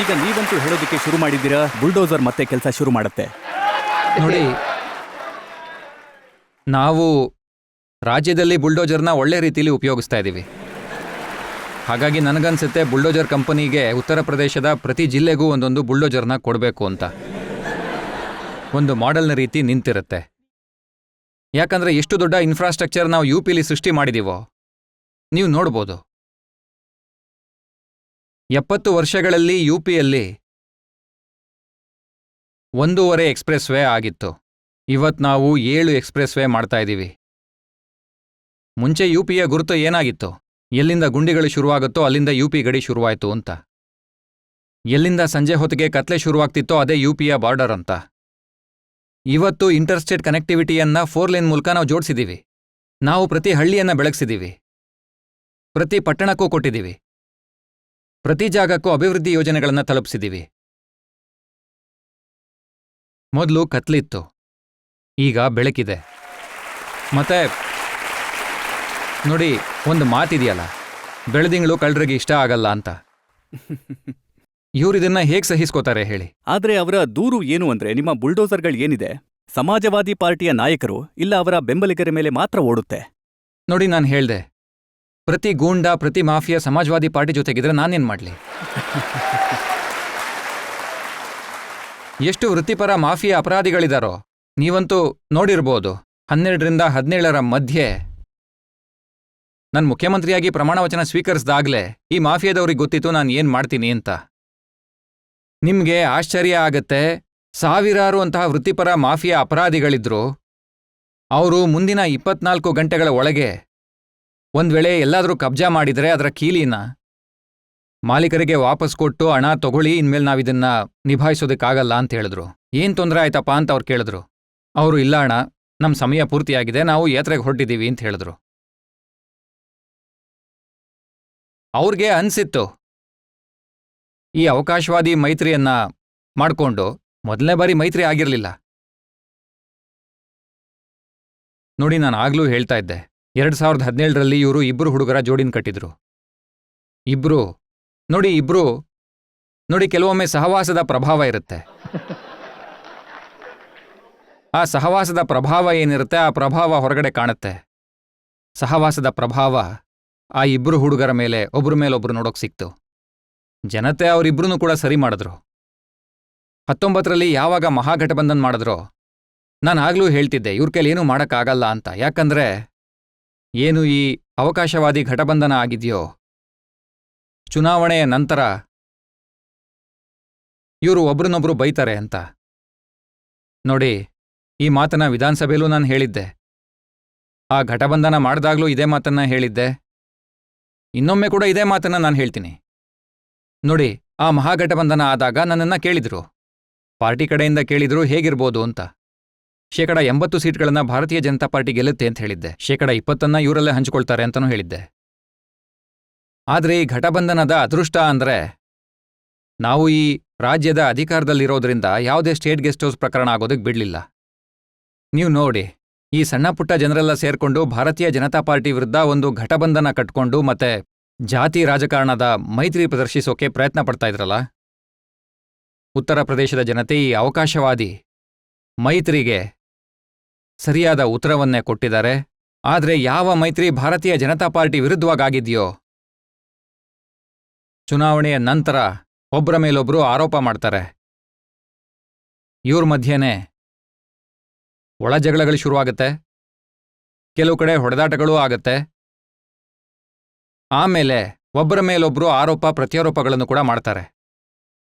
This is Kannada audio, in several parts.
ಈಗ ನೀವಂತೂ ಹೇಳೋದಕ್ಕೆ ಶುರು ಮಾಡಿದ್ದೀರಾ, ಬುಲ್ಡೋಸರ್ ಮತ್ತೆ ಕೆಲಸ ಶುರು ಮಾಡುತ್ತೆ. ನೋಡಿ, ನಾವು ರಾಜ್ಯದಲ್ಲಿ ಬುಲ್ಡೋಜರ್ನ ಒಳ್ಳೆ ರೀತಿಯಲ್ಲಿ ಉಪಯೋಗಿಸ್ತಾ ಇದ್ದೀವಿ. ಹಾಗಾಗಿ ನನಗನ್ಸುತ್ತೆ ಬುಲ್ಡೋಜರ್ ಕಂಪನಿಗೆ ಉತ್ತರ ಪ್ರದೇಶದ ಪ್ರತಿ ಜಿಲ್ಲೆಗೂ ಒಂದೊಂದು ಬುಲ್ಡೋಜರ್ನ ಕೊಡಬೇಕು ಅಂತ. ಒಂದು ಮಾಡೆಲ್ನ ರೀತಿ ನಿಂತಿರುತ್ತೆ. ಯಾಕಂದ್ರೆ ಎಷ್ಟು ದೊಡ್ಡ ಇನ್ಫ್ರಾಸ್ಟ್ರಕ್ಚರ್ ನಾವು ಯುಪಿಲಿ ಸೃಷ್ಟಿ ಮಾಡಿದೀವೋ ನೀವು ನೋಡ್ಬೋದು. 70 ವರ್ಷಗಳಲ್ಲಿ ಯುಪಿಯಲ್ಲಿ 1.5 ಎಕ್ಸ್‌ಪ್ರೆಸ್ ವೇ ಆಗಿತ್ತು. ಇವತ್ತು ನಾವು 7 ಎಕ್ಸ್‌ಪ್ರೆಸ್ ವೇ ಮಾಡ್ತಾ ಇದ್ದೀವಿ. ಮುಂಚೆ ಯುಪಿಯ ಗುರುತು ಏನಾಗಿತ್ತು? ಎಲ್ಲಿಂದ ಗುಂಡಿಗಳು ಶುರುವಾಗುತ್ತೋ ಅಲ್ಲಿಂದ ಯುಪಿ ಗಡಿ ಶುರುವಾಯಿತು ಅಂತ. ಎಲ್ಲಿಂದ ಸಂಜೆ ಹೊತ್ತಿಗೆ ಕತ್ಲೆ ಶುರುವಾಗ್ತಿತ್ತೋ ಅದೇ ಯುಪಿಯ ಬಾರ್ಡರ್ ಅಂತ. ಇವತ್ತು ಇಂಟರ್ಸ್ಟೇಟ್ ಕನೆಕ್ಟಿವಿಟಿಯನ್ನ 4 ಲೇನ್ ಮೂಲಕ ನಾವು ಜೋಡಿಸಿದ್ದೀವಿ. ನಾವು ಪ್ರತಿ ಹಳ್ಳಿಯನ್ನ ಬೆಳಗಿಸಿದ್ದೀವಿ, ಪ್ರತಿ ಪಟ್ಟಣಕ್ಕೂ ಕೊಟ್ಟಿದ್ದೀವಿ, ಪ್ರತಿ ಜಾಗಕ್ಕೂ ಅಭಿವೃದ್ಧಿ ಯೋಜನೆಗಳನ್ನು ತಲುಪಿಸಿದ್ದೀವಿ. ಮೊದಲು ಕತ್ಲಿತ್ತು, ಈಗ ಬೆಳಕಿದೆ. ಮತ್ತೆ ನೋಡಿ, ಒಂದು ಮಾತಿದೆಯಲ್ಲ, ಬೆಳದಿಂಗಳು ಕಳ್ಳರಿಗೆ ಇಷ್ಟ ಆಗಲ್ಲ ಅಂತ. ಇವರಿದನ್ನ ಹೇಗೆ ಸಹಿಸ್ಕೋತಾರೆ ಹೇಳಿ? ಆದ್ರೆ ಅವರ ದೂರು ಏನು ಅಂದ್ರೆ, ನಿಮ್ಮ ಬುಲ್ಡೋಸರ್ಗಳು ಏನಿದೆ ಸಮಾಜವಾದಿ ಪಾರ್ಟಿಯ ನಾಯಕರು ಇಲ್ಲ ಅವರ ಬೆಂಬಲಿಗರ ಮೇಲೆ ಮಾತ್ರ ಓಡುತ್ತೆ. ನೋಡಿ, ನಾನು ಹೇಳ್ದೆ, ಪ್ರತಿ ಗೂಂಡಾ ಪ್ರತಿ ಮಾಫಿಯಾ ಸಮಾಜವಾದಿ ಪಾರ್ಟಿ ಜೊತೆಗಿದ್ರೆ ನಾನೇನ್ ಮಾಡ್ಲಿ? ಎಷ್ಟು ವೃತ್ತಿಪರ ಮಾಫಿಯಾ ಅಪರಾಧಿಗಳಿದಾರೋ ನೀವಂತೂ ನೋಡಿರ್ಬೋದು. 12ರಿಂದ 17ರ ಮಧ್ಯೆ ನಾನು ಮುಖ್ಯಮಂತ್ರಿಯಾಗಿ ಪ್ರಮಾಣ ವಚನ ಸ್ವೀಕರಿಸಿದಾಗ್ಲೇ ಈ ಮಾಫಿಯಾದವ್ರಿಗೆ ಗೊತ್ತಿತ್ತು ನಾನು ಏನ್ ಮಾಡ್ತೀನಿ ಅಂತ. ನಿಮ್ಗೆ ಆಶ್ಚರ್ಯ ಆಗತ್ತೆ, ಸಾವಿರಾರು ಅಂತಹ ವೃತ್ತಿಪರ ಮಾಫಿಯಾ ಅಪರಾಧಿಗಳಿದ್ರು ಅವರು ಮುಂದಿನ 24 ಗಂಟೆಗಳ ಒಳಗೆ ಒಂದ್ ವೇಳೆ ಎಲ್ಲಾದ್ರೂ ಕಬ್ಜಾ ಮಾಡಿದ್ರೆ ಅದರ ಕೀಲಿನ ಮಾಲೀಕರಿಗೆ ವಾಪಸ್ ಕೊಟ್ಟು ಹಣ ತಗೊಳ್ಳಿ, ಇನ್ಮೇಲೆ ನಾವಿದನ್ನ ನಿಭಾಯಿಸೋದಕ್ಕಾಗಲ್ಲ ಅಂತ ಹೇಳಿದ್ರು. ಏನ್ ತೊಂದರೆ ಆಯ್ತಪ್ಪ ಅಂತ ಅವ್ರು ಕೇಳಿದ್ರು. ಅವರು ಇಲ್ಲ ಅಣ್ಣ, ನಮ್ ಸಮಯ ಪೂರ್ತಿಯಾಗಿದೆ, ನಾವು ಯಾತ್ರೆಗೆ ಹೊರಟಿದ್ದೀವಿ ಅಂತ ಹೇಳಿದ್ರು. ಅವ್ರಿಗೆ ಅನ್ಸಿತ್ತು ಈ ಅವಕಾಶವಾದಿ ಮೈತ್ರಿಯನ್ನ ಮಾಡ್ಕೊಂಡು, ಮೊದಲನೇ ಬಾರಿ ಮೈತ್ರಿ ಆಗಿರ್ಲಿಲ್ಲ ನೋಡಿ. ನಾನು ಆಗ್ಲೂ ಹೇಳ್ತಾ ಇದ್ದೆ, 2017ರಲ್ಲಿ ಇವರು 2 ಹುಡುಗರ ಜೋಡಿನ ಕಟ್ಟಿದ್ರು. ಇಬ್ರು ನೋಡಿ ಕೆಲವೊಮ್ಮೆ ಸಹವಾಸದ ಪ್ರಭಾವ ಇರುತ್ತೆ. ಆ ಸಹವಾಸದ ಪ್ರಭಾವ ಏನಿರುತ್ತೆ, ಆ ಪ್ರಭಾವ ಹೊರಗಡೆ ಕಾಣುತ್ತೆ. ಸಹವಾಸದ ಪ್ರಭಾವ ಆ 2 ಹುಡುಗರ ಮೇಲೆ ಒಬ್ರು ನೋಡೋಕ್ ಸಿಕ್ತು. ಜನತೆ ಅವರಿಬ್ರು ಕೂಡ ಸರಿ ಮಾಡಿದ್ರು. 19ರಲ್ಲಿ ಯಾವಾಗ ಮಹಾಗಠಬಂಧನ್ ಮಾಡಿದ್ರೋ ನಾನು ಆಗ್ಲೂ ಹೇಳ್ತಿದ್ದೆ ಇವ್ರ ಕೈಲಿ ಏನೂ ಮಾಡಕ್ಕಾಗಲ್ಲ ಅಂತ. ಯಾಕಂದ್ರೆ ಏನು ಈ ಅವಕಾಶವಾದಿ ಘಟಬಂಧನ ಆಗಿದೆಯೋ, ಚುನಾವಣೆಯ ನಂತರ ಇವರು ಒಬ್ರನ್ನೊಬ್ರು ಬೈತಾರೆ ಅಂತ. ನೋಡಿ, ಈ ಮಾತನ್ನ ವಿಧಾನಸಭೆಯಲ್ಲೂ ನಾನು ಹೇಳಿದ್ದೆ, ಆ ಘಟಬಂಧನ ಮಾಡಿದಾಗ್ಲೂ ಇದೇ ಮಾತನ್ನ ಹೇಳಿದ್ದೆ, ಇನ್ನೊಮ್ಮೆ ಕೂಡ ಇದೇ ಮಾತನ್ನ ನಾನು ಹೇಳ್ತೀನಿ. ನೋಡಿ, ಆ ಮಹಾಗಠಬಂಧನ ಆದಾಗ ನನ್ನನ್ನ ಕೇಳಿದ್ರು, ಪಾರ್ಟಿ ಕಡೆಯಿಂದ ಕೇಳಿದ್ರು ಹೇಗಿರ್ಬೋದು ಅಂತ. 80% ಸೀಟ್ಗಳನ್ನ ಭಾರತೀಯ ಜನತಾ ಪಾರ್ಟಿ ಗೆಲ್ಲುತ್ತೆ ಅಂತ ಹೇಳಿದ್ದೆ, 20% ಇವರಲ್ಲೇ ಹಂಚಿಕೊಳ್ತಾರೆ ಅಂತನೂ ಹೇಳಿದ್ದೆ. ಆದ್ರೆ ಈ ಘಟಬಂಧನದ ಅದೃಷ್ಟ ಅಂದ್ರೆ, ನಾವು ಈ ರಾಜ್ಯದ ಅಧಿಕಾರದಲ್ಲಿರೋದ್ರಿಂದ ಯಾವುದೇ ಸ್ಟೇಟ್ ಗೆಸ್ಟ್ ಹೌಸ್ ಪ್ರಕರಣ ಆಗೋದಕ್ಕೆ ಬಿಡ್ಲಿಲ್ಲ. ನೀವು ನೋಡಿ, ಈ ಸಣ್ಣ ಪುಟ್ಟ ಜನರೆಲ್ಲ ಸೇರ್ಕೊಂಡು ಭಾರತೀಯ ಜನತಾ ಪಾರ್ಟಿ ವಿರುದ್ಧ ಒಂದು ಘಟಬಂಧನ ಕಟ್ಕೊಂಡು ಮತ್ತೆ ಜಾತಿ ರಾಜಕಾರಣದ ಮೈತ್ರಿ ಪ್ರದರ್ಶಿಸೋಕೆ ಪ್ರಯತ್ನ ಪಡ್ತಾ ಇದ್ರಲ್ಲ. ಉತ್ತರ ಪ್ರದೇಶದ ಜನತೆ ಈ ಅವಕಾಶವಾದಿ ಮೈತ್ರಿಗೆ ಸರಿಯಾದ ಉತ್ತರವನ್ನೇ ಕೊಟ್ಟಿದ್ದಾರೆ. ಆದ್ರೆ ಯಾವ ಮೈತ್ರಿ ಭಾರತೀಯ ಜನತಾ ಪಾರ್ಟಿ ವಿರುದ್ಧವಾಗಿದೆಯೋ, ಚುನಾವಣೆಯ ನಂತರ ಒಬ್ಬರ ಮೇಲೊಬ್ರು ಆರೋಪ ಮಾಡ್ತಾರೆ. ಇವ್ರ ಮಧ್ಯೆನೇ ಒಳ ಜಗಳಗಳು ಶುರುವಾಗುತ್ತೆ, ಕೆಲವು ಕಡೆ ಹೊಡೆದಾಟಗಳೂ ಆಗತ್ತೆ. ಆಮೇಲೆ ಒಬ್ಬರ ಮೇಲೊಬ್ರು ಆರೋಪ ಪ್ರತ್ಯಾರೋಪಗಳನ್ನು ಕೂಡ ಮಾಡ್ತಾರೆ.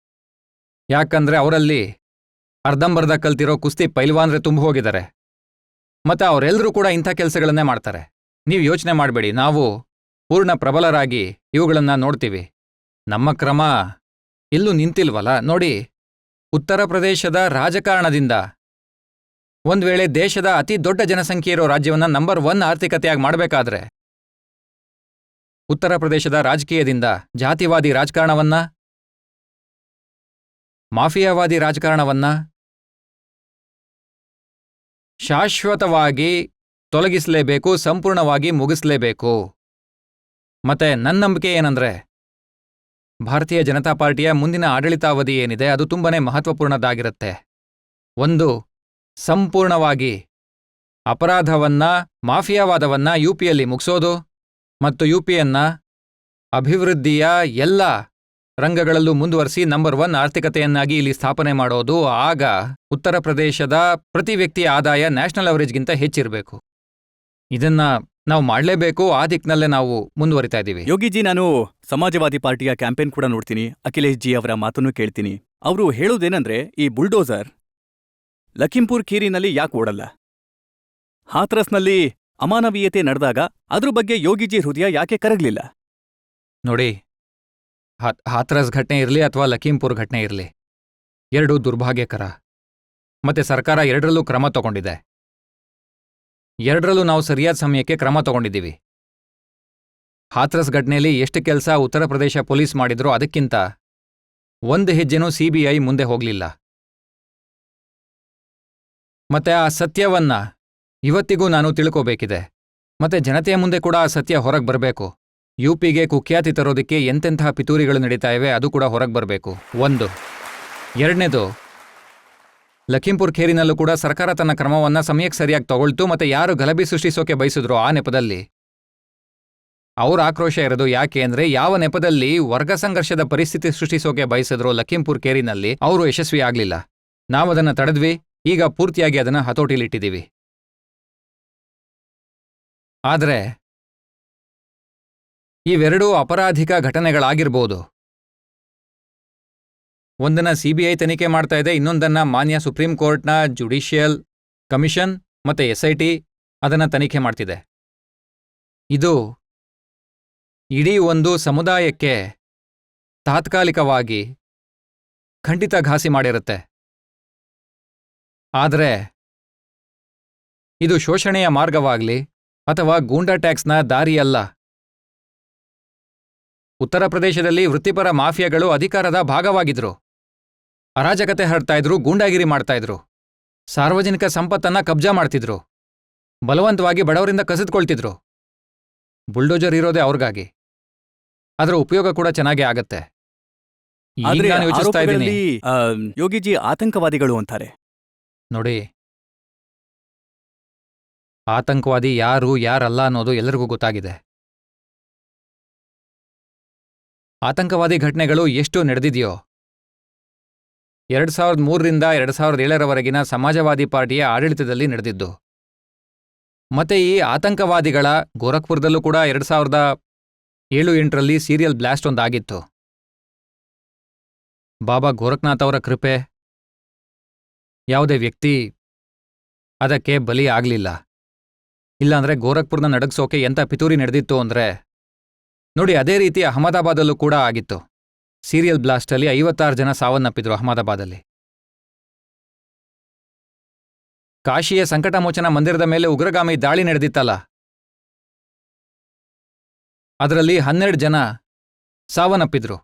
ಯಾಕಂದ್ರೆ ಅವರಲ್ಲಿ ಅರ್ಧಂಬರ್ಧ ಕಲ್ತಿರೋ ಕುಸ್ತಿ ಪೈಲ್ವಾನ್ರೆ ತುಂಬ ಹೋಗಿದ್ದಾರೆ. ಮತ್ತೆ ಅವರೆಲ್ಲರೂ ಕೂಡ ಇಂಥ ಕೆಲಸಗಳನ್ನೇ ಮಾಡ್ತಾರೆ. ನೀವು ಯೋಚನೆ ಮಾಡಬೇಡಿ, ನಾವು ಪೂರ್ಣ ಪ್ರಬಲರಾಗಿ ಇವುಗಳನ್ನ ನೋಡ್ತೀವಿ. ನಮ್ಮ ಕ್ರಮ ಎಲ್ಲೂ ನಿಂತಿಲ್ವಲ್ಲ. ನೋಡಿ, ಉತ್ತರ ಪ್ರದೇಶದ ರಾಜಕಾರಣದಿಂದ ಒಂದ್ ವೇಳೆ ದೇಶದ ಅತಿ ದೊಡ್ಡ ಜನಸಂಖ್ಯೆ ಇರೋ ರಾಜ್ಯವನ್ನ ನಂಬರ್ 1 ಆರ್ಥಿಕತೆಯಾಗಿ ಮಾಡಬೇಕಾದ್ರೆ, ಉತ್ತರ ಪ್ರದೇಶದ ರಾಜಕೀಯದಿಂದ ಜಾತಿವಾದಿ ರಾಜಕಾರಣವನ್ನ, ಮಾಫಿಯಾವಾದಿ ರಾಜಕಾರಣವನ್ನ ಶಾಶ್ವತವಾಗಿ ತೊಲಗಿಸಲೇಬೇಕು, ಸಂಪೂರ್ಣವಾಗಿ ಮುಗಿಸ್ಲೇಬೇಕು. ಮತ್ತೆ ನನ್ನ ನಂಬಿಕೆ ಏನಂದ್ರೆ, ಭಾರತೀಯ ಜನತಾ ಪಾರ್ಟಿಯ ಮುಂದಿನ ಆಡಳಿತಾವಧಿ ಏನಿದೆ ಅದು ತುಂಬಾನೇ ಮಹತ್ವಪೂರ್ಣದ್ದಾಗಿರುತ್ತೆ. ಒಂದು, ಸಂಪೂರ್ಣವಾಗಿ ಅಪರಾಧವನ್ನ, ಮಾಫಿಯಾವಾದವನ್ನ ಯುಪಿಯಲ್ಲಿ ಮುಗಿಸೋದು ಮತ್ತು ಯುಪಿಯನ್ನ ಅಭಿವೃದ್ಧಿಯ ಎಲ್ಲ ರಂಗಗಳಲ್ಲೂ ಮುಂದುವರಿಸಿ ನಂಬರ್ 1 ಆರ್ಥಿಕತೆಯನ್ನಾಗಿ ಇಲ್ಲಿ ಸ್ಥಾಪನೆ ಮಾಡೋದು. ಆಗ ಉತ್ತರ ಪ್ರದೇಶದ ಪ್ರತಿ ವ್ಯಕ್ತಿಯ ಆದಾಯ ನ್ಯಾಷನಲ್ ಅವರೇಜ್ಗಿಂತ ಹೆಚ್ಚಿರಬೇಕು. ಇದನ್ನ ನಾವು ಮಾಡಲೇಬೇಕು. ಆ ದಿಕ್ಕಿನಲ್ಲೇ ನಾವು ಮುಂದುವರಿತಾ ಇದ್ದೀವಿ. ಯೋಗಿಜಿ, ನಾನು ಸಮಾಜವಾದಿ ಪಾರ್ಟಿಯ ಕ್ಯಾಂಪೇನ್ ಕೂಡ ನೋಡ್ತೀನಿ, ಅಖಿಲೇಶ್ ಜಿ ಅವರ ಮಾತನ್ನು ಕೇಳ್ತೀನಿ. ಅವರು ಹೇಳೋದೇನಂದ್ರೆ, ಈ ಬುಲ್ಡೋಸರ್ ಲಖೀಂಪುರ್ ಖೀರಿನಲ್ಲಿ ಯಾಕೆ ಓಡಲ್ಲ? ಹಾಥ್ರಸ್ನಲ್ಲಿ ಅಮಾನವೀಯತೆ ನಡೆದಾಗ ಅದ್ರ ಬಗ್ಗೆ ಯೋಗಿಜಿ ಹೃದಯ ಯಾಕೆ ಕರಗ್ಲಿಲ್ಲ? ನೋಡಿ, ಹಾಥ್ರಸ್ ಘಟನೆ ಇರಲಿ ಅಥವಾ ಲಖೀಂಪುರ್ ಘಟನೆ ಇರಲಿ, ಎರಡೂ ದುರ್ಭಾಗ್ಯಕರ. ಮತ್ತೆ ಸರ್ಕಾರ ಎರಡರಲ್ಲೂ ಕ್ರಮ ತಗೊಂಡಿದೆ. ಎರಡರಲ್ಲೂ ನಾವು ಸರಿಯಾದ ಸಮಯಕ್ಕೆ ಕ್ರಮ ತಗೊಂಡಿದ್ದೀವಿ. ಹಾಥ್ರಸ್ ಘಟನೆಯಲ್ಲಿ ಎಷ್ಟು ಕೆಲಸ ಉತ್ತರ ಪ್ರದೇಶ ಪೊಲೀಸ್ ಮಾಡಿದ್ರೋ ಅದಕ್ಕಿಂತ ಒಂದು ಹೆಜ್ಜೆನೂ ಸಿಬಿಐ ಮುಂದೆ ಹೋಗ್ಲಿಲ್ಲ. ಮತ್ತೆ ಆ ಸತ್ಯವನ್ನ ಇವತ್ತಿಗೂ ನಾನು ತಿಳ್ಕೋಬೇಕಿದೆ. ಮತ್ತೆ ಜನತೆಯ ಮುಂದೆ ಕೂಡ ಆ ಸತ್ಯ ಹೊರಗೆ ಬರಬೇಕು. ಯುಪಿಗೆ ಕುಖ್ಯಾತಿ ತರೋದಕ್ಕೆ ಎಂತೆಂತಹ ಪಿತೂರಿಗಳು ನಡೀತಾ ಇವೆ ಅದು ಕೂಡ ಹೊರಗೆ ಬರಬೇಕು. ಒಂದು. ಎರಡನೇದು, ಲಖೀಂಪುರ್ ಖೇರಿನಲ್ಲೂ ಕೂಡ ಸರ್ಕಾರ ತನ್ನ ಕ್ರಮವನ್ನ ಸಮಯಕ್ಕೆ ಸರಿಯಾಗಿ ತಗೊಳ್ತು. ಮತ್ತೆ ಯಾರು ಗಲಭೆ ಸೃಷ್ಟಿಸೋಕೆ ಬಯಸಿದ್ರು ಆ ನೆಪದಲ್ಲಿ ಅವ್ರ ಆಕ್ರೋಶ ಇರೋದು ಯಾಕೆ ಅಂದ್ರೆ, ಯಾವ ನೆಪದಲ್ಲಿ ವರ್ಗ ಸಂಘರ್ಷದ ಪರಿಸ್ಥಿತಿ ಸೃಷ್ಟಿಸೋಕೆ ಬಯಸಿದ್ರು ಲಖೀಂಪುರ್ ಖೇರಿನಲ್ಲಿ ಅವರು ಯಶಸ್ವಿ ಆಗ್ಲಿಲ್ಲ. ನಾವದನ್ನ ತಡೆದ್ವಿ. ಈಗ ಪೂರ್ತಿಯಾಗಿ ಅದನ್ನ ಹತೋಟಿಲಿಟ್ಟಿದ್ದೀವಿ. ಆದ್ರೆ ಇವೆರಡೂ ಅಪರಾಧಿಕ ಘಟನೆಗಳಾಗಿರ್ಬೋದು. ಒಂದನ್ನ ಸಿಬಿಐ ತನಿಖೆ ಮಾಡ್ತಾ ಇದೆ, ಇನ್ನೊಂದನ್ನ ಮಾನ್ಯ ಸುಪ್ರೀಂ ಕೋರ್ಟ್ನ ಜುಡಿಷಿಯಲ್ ಕಮಿಷನ್ ಮತ್ತೆ SIT ಅದನ್ನ ತನಿಖೆ ಮಾಡ್ತಿದೆ. ಇದು ಇಡೀ ಒಂದು ಸಮುದಾಯಕ್ಕೆ ತಾತ್ಕಾಲಿಕವಾಗಿ ಖಂಡಿತ ಘಾಸಿ ಮಾಡಿರುತ್ತೆ. ಆದರೆ ಇದು ಶೋಷಣೆಯ ಮಾರ್ಗವಾಗ್ಲಿ ಅಥವಾ ಗೂಂಡಾ ಟ್ಯಾಕ್ಸ್ನ ದಾರಿಯಲ್ಲ. ಉತ್ತರ ಪ್ರದೇಶದಲ್ಲಿ ವೃತ್ತಿಪರ ಮಾಫಿಯಾಗಳು ಅಧಿಕಾರದ ಭಾಗವಾಗಿದ್ರು, ಅರಾಜಕತೆ ಹರಡ್ತಾ ಇದ್ರು, ಗೂಂಡಾಗಿರಿ ಮಾಡ್ತಾ ಇದ್ರು, ಸಾರ್ವಜನಿಕ ಸಂಪತ್ತನ್ನ ಕಬ್ಜಾ ಮಾಡ್ತಿದ್ರು, ಬಲವಂತವಾಗಿ ಬಡವರಿಂದ ಕಸಿದ್ಕೊಳ್ತಿದ್ರು. ಬುಲ್ಡೋಜರ್ ಇರೋದೇ ಅವ್ರಿಗಾಗಿ. ಅದರ ಉಪಯೋಗ ಕೂಡ ಚೆನ್ನಾಗೇ ಆಗತ್ತೆ. ಆದ್ರೆ ನಾನು ಯೋಚಿಸ್ತಾ ಇದ್ದೀನಿ, ಆರೋಪಗಳಲ್ಲಿ, ಯೋಗಿಜಿ ಆತಂಕವಾದಿಗಳು ಅಂತಾರೆ. ನೋಡಿ, ಆತಂಕವಾದಿ ಯಾರು ಯಾರಲ್ಲ ಅನ್ನೋದು ಎಲ್ಲರಿಗೂ ಗೊತ್ತಾಗಿದೆ. ಆತಂಕವಾದಿ ಘಟನೆಗಳು ಎಷ್ಟು ನಡೆದಿದೆಯೋ 2003ರಿಂದ 2007ರವರೆಗಿನ ಸಮಾಜವಾದಿ ಪಾರ್ಟಿಯ ಆಡಳಿತದಲ್ಲಿ ನಡೆದಿದ್ದು. ಮತ್ತೆ ಈ ಆತಂಕವಾದಿಗಳ ಗೋರಖ್ಪುರದಲ್ಲೂ ಕೂಡ 2007-8ರಲ್ಲಿ ಸೀರಿಯಲ್ ಬ್ಲಾಸ್ಟ್ ಒಂದಾಗಿತ್ತು. ಬಾಬಾ ಗೋರಖ್ನಾಥ್ ಅವರ ಕೃಪೆ, ಯಾವುದೇ ವ್ಯಕ್ತಿ ಅದಕ್ಕೆ ಬಲಿ ಆಗ್ಲಿಲ್ಲ. ಇಲ್ಲಾಂದ್ರೆ ಗೋರಖ್ಪುರ್ನ ನಡಗ್ಸೋಕೆ ಎಂಥ ಪಿತೂರಿ ನಡೆದಿತ್ತು ಅಂದ್ರೆ ನೋಡಿ. ಅದೇ ರೀತಿ ಅಹಮದಾಬಾದಲ್ಲೂ ಕೂಡ ಆಗಿತ್ತು. ಸೀರಿಯಲ್ ಬ್ಲಾಸ್ಟಲ್ಲಿ 56 ಜನ ಸಾವನ್ನಪ್ಪಿದ್ರು ಅಹಮದಾಬಾದಲ್ಲಿ. ಕಾಶಿಯ ಸಂಕಟಮೋಚನ ಮಂದಿರದ ಮೇಲೆ ಉಗ್ರಗಾಮಿ ದಾಳಿ ನಡೆದಿತ್ತಲ್ಲ, ಅದರಲ್ಲಿ 12 ಜನ ಸಾವನ್ನಪ್ಪಿದ್ರು.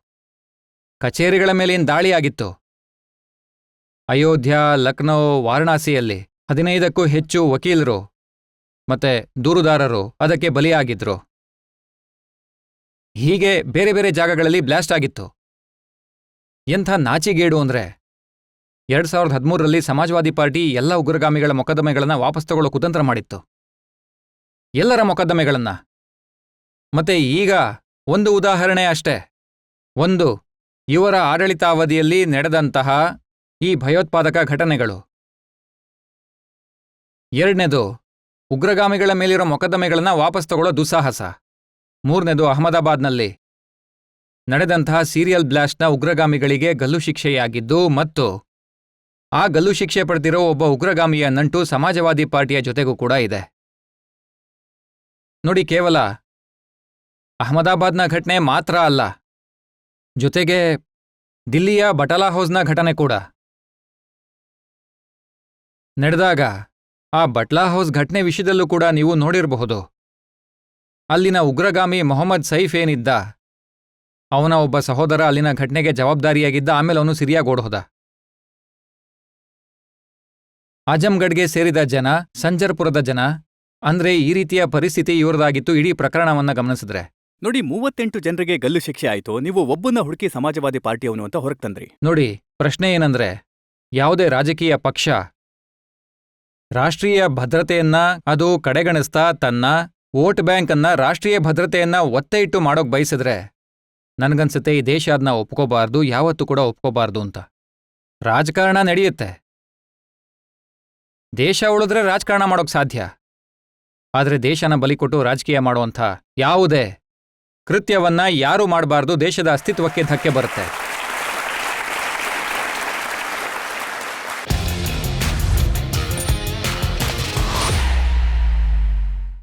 ಕಚೇರಿಗಳ ಮೇಲಿನ ದಾಳಿಯಾಗಿತ್ತು. ಅಯೋಧ್ಯ, ಲಕ್ನೋ, ವಾರಣಾಸಿಯಲ್ಲಿ 15ಕ್ಕೂ ಹೆಚ್ಚು ವಕೀಲರು ಮತ್ತೆ ದೂರುದಾರರು ಅದಕ್ಕೆ ಬಲಿಯಾಗಿದ್ರು. ಹೀಗೆ ಬೇರೆ ಬೇರೆ ಜಾಗಗಳಲ್ಲಿ ಬ್ಲಾಸ್ಟ್ ಆಗಿತ್ತು. ಎಂಥ ನಾಚಿಗೇಡು ಅಂದ್ರೆ 2013ರಲ್ಲಿ ಸಮಾಜವಾದಿ ಪಾರ್ಟಿ ಎಲ್ಲ ಉಗ್ರಗಾಮಿಗಳ ಮೊಕದ್ದಮೆಗಳನ್ನ ವಾಪಸ್ ತಗೊಳ್ಳೋ ಕುತಂತ್ರ ಮಾಡಿತ್ತು. ಎಲ್ಲರ ಮೊಕದ್ದಮೆಗಳನ್ನ. ಮತ್ತೆ ಈಗ ಒಂದು ಉದಾಹರಣೆ ಅಷ್ಟೇ. ಒಂದು, ಇವರ ಆಡಳಿತಾವಧಿಯಲ್ಲಿ ನಡೆದಂತಹ ಈ ಭಯೋತ್ಪಾದಕ ಘಟನೆಗಳು. ಎರಡನೇದು, ಉಗ್ರಗಾಮಿಗಳ ಮೇಲಿರೋ ಮೊಕದ್ದಮೆಗಳನ್ನ ವಾಪಸ್ ತಗೊಳ್ಳೋ ದುಸ್ಸಾಹಸ. ಮೂರನೇದು, ಅಹಮದಾಬಾದ್ನಲ್ಲಿ ನಡೆದಂತಹ ಸೀರಿಯಲ್ ಬ್ಲಾಸ್ಟ್ನ ಉಗ್ರಗಾಮಿಗಳಿಗೆ ಗಲ್ಲು ಶಿಕ್ಷೆಯಾಗಿದ್ದು ಮತ್ತು ಆ ಗಲ್ಲು ಶಿಕ್ಷೆ ಪಡೆದಿರೋ ಒಬ್ಬ ಉಗ್ರಗಾಮಿಯ ನಂಟು ಸಮಾಜವಾದಿ ಪಾರ್ಟಿಯ ಜೊತೆಗೂ ಕೂಡ ಇದೆ. ನೋಡಿ, ಕೇವಲ ಅಹಮದಾಬಾದ್ನ ಘಟನೆ ಮಾತ್ರ ಅಲ್ಲ, ಜೊತೆಗೆ ದಿಲ್ಲಿಯ ಬಟಾಲಾ ಹೌಸ್ನ ಘಟನೆ ಕೂಡ ನಡೆದಾಗ ಆ ಬಟ್ಲಾ ಹೌಸ್ ಘಟನೆ ವಿಷಯದಲ್ಲೂ ಕೂಡ ನೀವು ನೋಡಿರಬಹುದು. ಅಲ್ಲಿನ ಉಗ್ರಗಾಮಿ ಮೊಹಮ್ಮದ್ ಸೈಫ್ ಏನಿದ್ದ, ಅವನ ಒಬ್ಬ ಸಹೋದರ ಅಲ್ಲಿನ ಘಟನೆಗೆ ಜವಾಬ್ದಾರಿಯಾಗಿದ್ದ. ಆಮೇಲೆ ಅವನು ಸಿರಿಯಾಗ್ ಓಡ್ಹೋದ. ಆಜಂಗಢ್ಗೆ ಸೇರಿದ ಜನ, ಸಂಜರ್ಪುರದ ಜನ, ಅಂದ್ರೆ ಈ ರೀತಿಯ ಪರಿಸ್ಥಿತಿ ಇವ್ರದಾಗಿತ್ತು. ಇಡೀ ಪ್ರಕರಣವನ್ನ ಗಮನಿಸಿದ್ರೆ ನೋಡಿ 38 ಜನರಿಗೆ ಗಲ್ಲು ಶಿಕ್ಷೆ ಆಯ್ತು, ನೀವು ಒಬ್ಬನ್ನ ಹುಡುಕಿ ಸಮಾಜವಾದಿ ಪಾರ್ಟಿಯವನು ಅಂತ ಹೊರಗೆ ತಂದ್ರಿ. ನೋಡಿ, ಪ್ರಶ್ನೆ ಏನಂದ್ರೆ, ಯಾವುದೇ ರಾಜಕೀಯ ಪಕ್ಷ ರಾಷ್ಟ್ರೀಯ ಭದ್ರತೆಯನ್ನ ಅದು ಕಡೆಗಣಿಸ್ತಾ ತನ್ನ ವೋಟ್ ಬ್ಯಾಂಕ್ ಅನ್ನ ರಾಷ್ಟ್ರೀಯ ಭದ್ರತೆಯನ್ನ ಒತ್ತೆ ಇಟ್ಟು ಮಾಡೋಕ್ ಬಯಸಿದ್ರೆ ನನ್ಗನ್ಸುತ್ತೆ ಈ ದೇಶ ಅದನ್ನ ಒಪ್ಕೋಬಾರ್ದು, ಯಾವತ್ತೂ ಕೂಡ ಒಪ್ಕೋಬಾರ್ದು ಅಂತ. ರಾಜಕಾರಣ ನಡೆಯುತ್ತೆ, ದೇಶ ಉಳಿದ್ರೆ ರಾಜಕಾರಣ ಮಾಡೋಕ್ ಸಾಧ್ಯ. ಆದ್ರೆ ದೇಶನ ಬಲಿಕೊಟ್ಟು ರಾಜಕೀಯ ಮಾಡುವಂಥ ಯಾವುದೇ ಕೃತ್ಯವನ್ನ ಯಾರೂ ಮಾಡಬಾರ್ದು, ದೇಶದ ಅಸ್ತಿತ್ವಕ್ಕೆ ಧಕ್ಕೆ ಬರುತ್ತೆ.